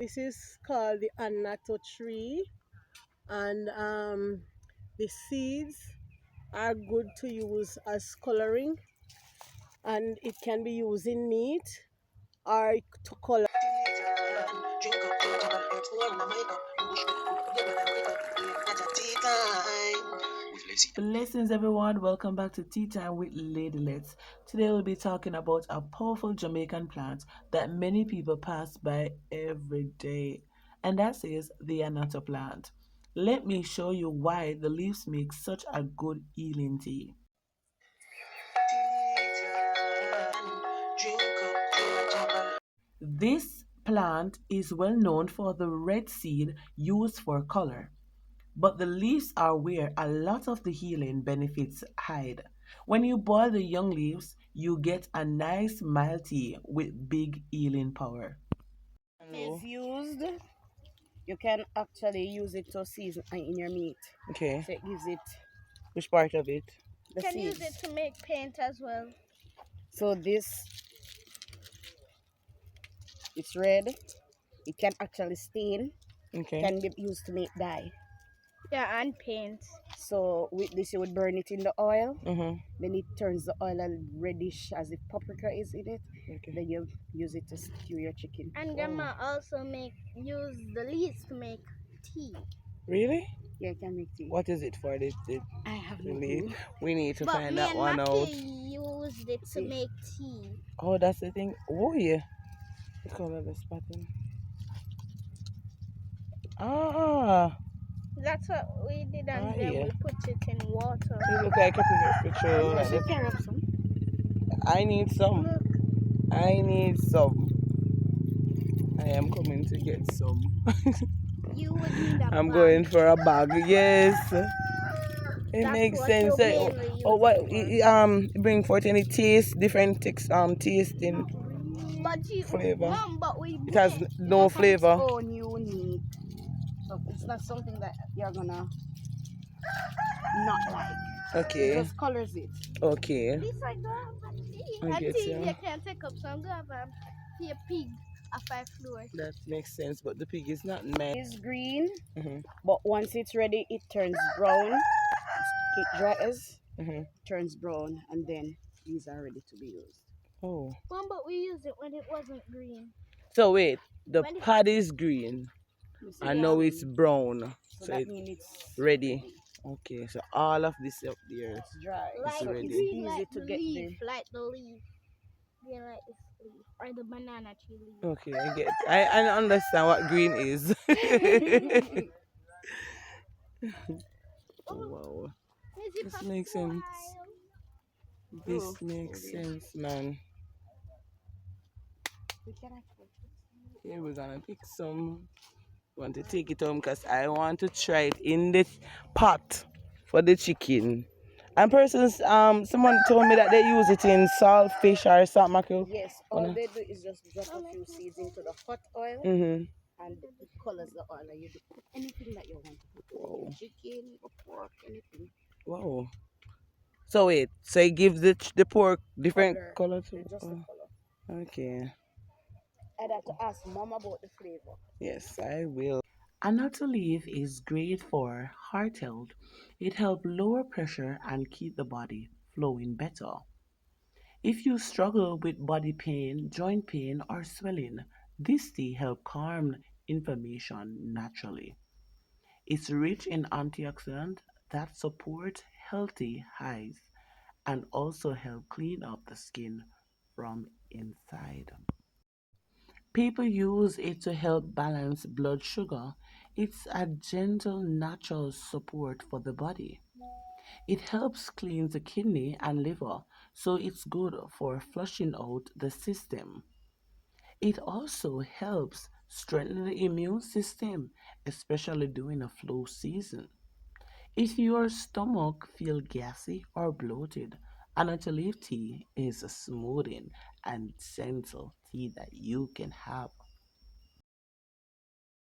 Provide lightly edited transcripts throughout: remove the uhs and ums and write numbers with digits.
This is called the Annatto tree, and the seeds are good to use as coloring, and it can be used in meat or to color. Blessings, everyone. Welcome back to Tea Time with Ladylets. Today, we'll be talking about a powerful Jamaican plant that many people pass by every day, and that is the Annatto plant. Let me show you why the leaves make such a good healing tea. This plant is well known for the red seed used for color, but the leaves are where a lot of the healing benefits hide. When you boil the young leaves, you get a nice mild tea with big healing power. Is used, you can actually use it to season in your meat. Okay. So it gives it Which part of it? the Can use it seeds. to make paint as well. So this, it's red. It can actually stain. Okay. Can be used to make dye. Yeah, and paint. So with this, you would burn it in the oil. Mm-hmm. Then it turns the oil a reddish as if paprika is in it. Okay. Then you use it to stew your chicken. And grandma also use the leaves to make tea. Really? Yeah, it can make tea. What is it for? I have no Really? clue. We need to But find me that and one out. Matthew used it to See. make tea. Oh, that's the thing. Oh, yeah. The color of the spotting. Ah, That's what we did, and Ah, then yeah. we put it in water. it look like a picture. You Like should this. carry up some. I need some. Look, I need some. I am coming to get some. you would need a I'm bag. going for a bag. Yes. It That's makes what sense. you mainly use Oh, what? it for. Bring forth any taste, different tasting But flavor. Mom, but we It has blend. no It has its flavor. own unique. So it's not something that you're gonna not like. It Okay. just colors it. Okay. Besides that, I get tea you. you can take up some grab a pig a 5 floor. That makes sense, but the pig is not nice. It's green, Mhm. but once it's ready, it turns brown. It dries, Mhm. turns brown, and then these are ready to be used. Oh. Mom, but we used it when it wasn't green. So wait, the When it, pod is green, You see and the now it's green? brown. So So that it's means it's ready. Okay, so all of this up there. It's dry. like So ready. it's green, easy like to the get leaf, like the leaf. Green like this leaf, or the banana tree leaf. Okay, I get. I understand what green is. the. Wow, Is it this a makes sense. smile? This makes sense, man. Here we're gonna pick some. Want to take it home because I want to try it in this pot for the chicken. And persons, someone told me that they use it in salt fish or salt mackerel. Yes, all they do is just drop a few seeds into the hot oil Mm-hmm. and it colors the oil. And you do put anything that you want to put. Wow. Chicken or pork, anything. Wow. So wait, so it gives the pork different color too? Just the color. Okay. I'd have to ask mom about the flavor. Yes, I will. Annatto leaf is great for heart health. It helps lower pressure and keep the body flowing better. If you struggle with body pain, joint pain, or swelling, this tea helps calm inflammation naturally. It's rich in antioxidants that support healthy eyes and also help clean up the skin from inside. People use it to help balance blood sugar. It's a gentle, natural support for the body. It helps clean the kidney and liver, so it's good for flushing out the system. It also helps strengthen the immune system, especially during a flu season. If your stomach feels gassy or bloated, Anatto leaf tea is a smoothing and gentle tea that you can have.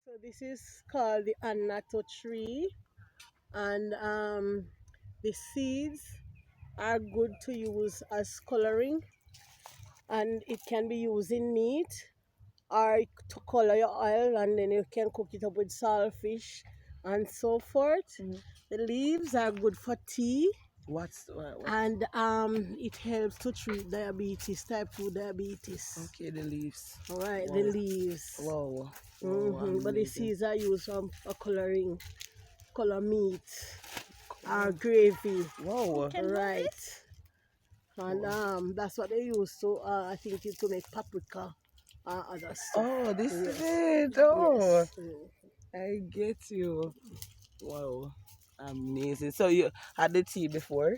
So this is called the Annatto tree, and the seeds are good to use as coloring, and it can be used in meat or to color your oil, and then you can cook it up with saltfish and so forth. Mhm. The leaves are good for tea, What? and it helps to treat diabetes, type 2 diabetes. Okay, the leaves. All right, the Wow. leaves. Wow. Wow, But the amazing. seeds are used for coloring, color meat, or Wow. gravy. Who Wow. can do Right. this? And that's what they use to, I think, to make paprika and other stuff. Oh, this is Yes. it. Oh, Yes. I get you. Wow. Amazing. So you had the tea before?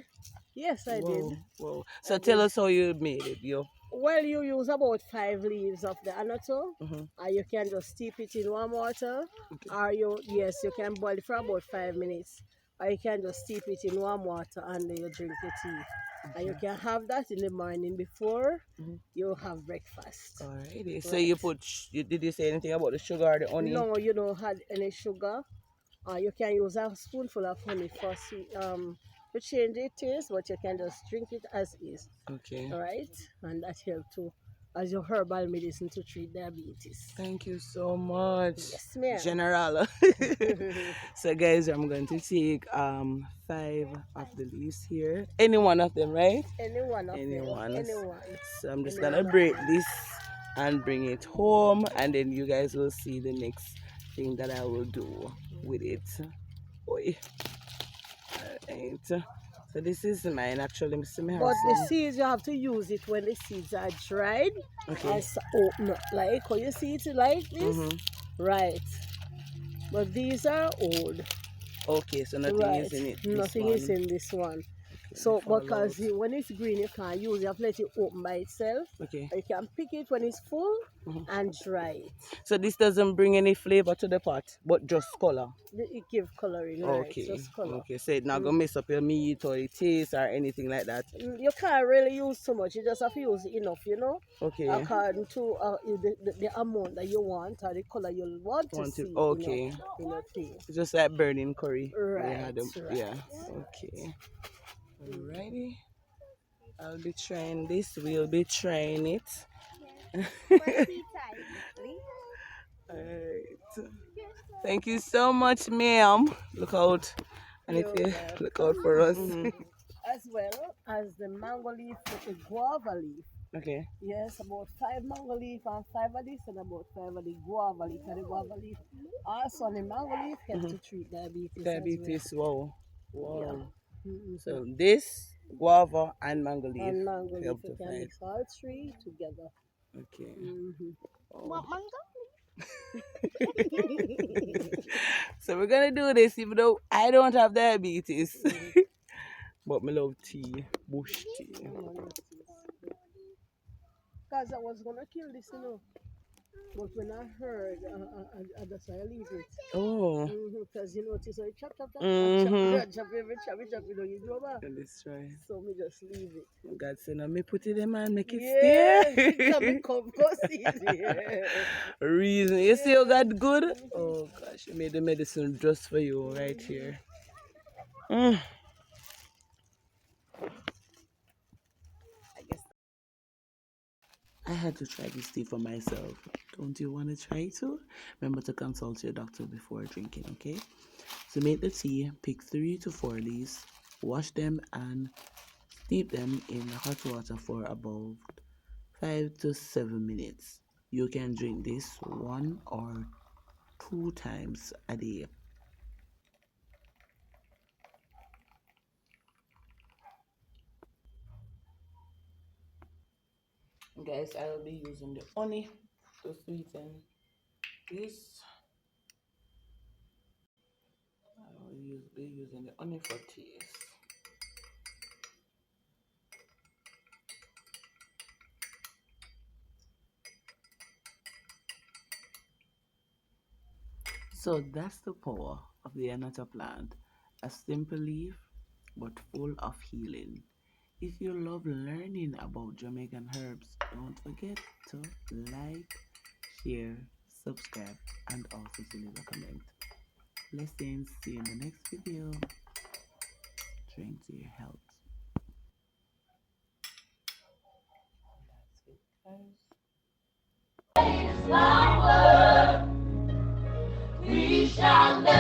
Yes, I did. Whoa, whoa. I So tell did. us how you made it, yo. Well, you use about 5 leaves of the annatto, Mm-hmm. or you can just steep it in warm water, Okay. or you can boil it for about 5 minutes, or you can just steep it in warm water and then you drink the tea. And you Okay. can have that in the morning before Mm-hmm. you have breakfast. Alrighty. So you Right. put, did you say anything about the sugar or the honey? No, you don't add any sugar. You can use a spoonful of honey for to change the taste, but you can just drink it as is. Okay. All right, and that helps too as your herbal medicine to treat diabetes. Thank you so much, Yes, ma'am. General. So guys, I'm going to take 5 of the leaves here. Any one of them, right? Any one of Any them, one. anyone, So I'm just any gonna one of break them. this and bring it home, and then you guys will see the next thing that I will do with it. Oi. Alright. So this is mine actually. Mr. Me have But the some. seeds you have to use it when the seeds are dried Okay. and open up, like how you see it like this, Mm-hmm. right? But these are old. Okay, so nothing is Right, in it. This nothing is one. in this one. Okay, So fall because out. when it's green, you can't use it. You have to let it open by itself. Okay. Or you can pick it when it's full Mhm. and dry it. So this doesn't bring any flavor to the pot, but just color. It give coloring, right? Okay, Just color. okay. So it's not gonna Mm. mess up your meat or your taste or anything like that. You can't really use too much. You just have to use enough, Okay. according to the amount that you want or the color you want to Want to? see Okay. in a thing. It's just like burning curry. We Right, had them. Yeah. right. Okay. Mm. Alrighty. I'll be trying this. We'll be trying it. For tea time. Alright. Thank you so much, ma'am. Look out. And if You're you look out welcome. for us. As well as the mango leaf with the guava leaf. Okay. Yes, about 5 mango leaf and 5 of this, and about 5 of the guava leaf. And the guava leaf also the mango leaf helps Mhm. to treat diabetes as well. Diabetes. Wow. Yeah. Wow. Mm-hmm. So this guava and mango leaf And mango leaf, help you to can fight. mix all three together. Okay. Mm-hmm. Oh. What mango? So we're gonna do this even though I don't have diabetes. But me love tea, bush tea. Because I was gonna kill this, but when I heard, I just I leave it. Oh. Because notice how you chop, chop, chop, and chop, Mm-hmm. chop, chop, you know that. And this right. So me just leave it. God said, "Now me put it in man, make it Yeah, come stay." and come, go see it. Reason. You see how God good? Oh gosh, He made the medicine just for you right here. Mm. I guess I had to try this tea for myself. Don't you want to try it too? Remember to consult your doctor before drinking, okay? To make the tea, pick 3 to 4 leaves, wash them and steep them in hot water for about 5 to 7 minutes. You can drink this 1 or 2 times a day. Guys, I will be using the honey to sweeten this. I will be using the honey for taste. So that's the power of the Annatto plant. A simple leaf, but full of healing. If you love learning about Jamaican herbs, don't forget to like, share, subscribe, and also to leave a comment. Blessings. See you in the next video. Drink to your health. That's it, guys. We shall never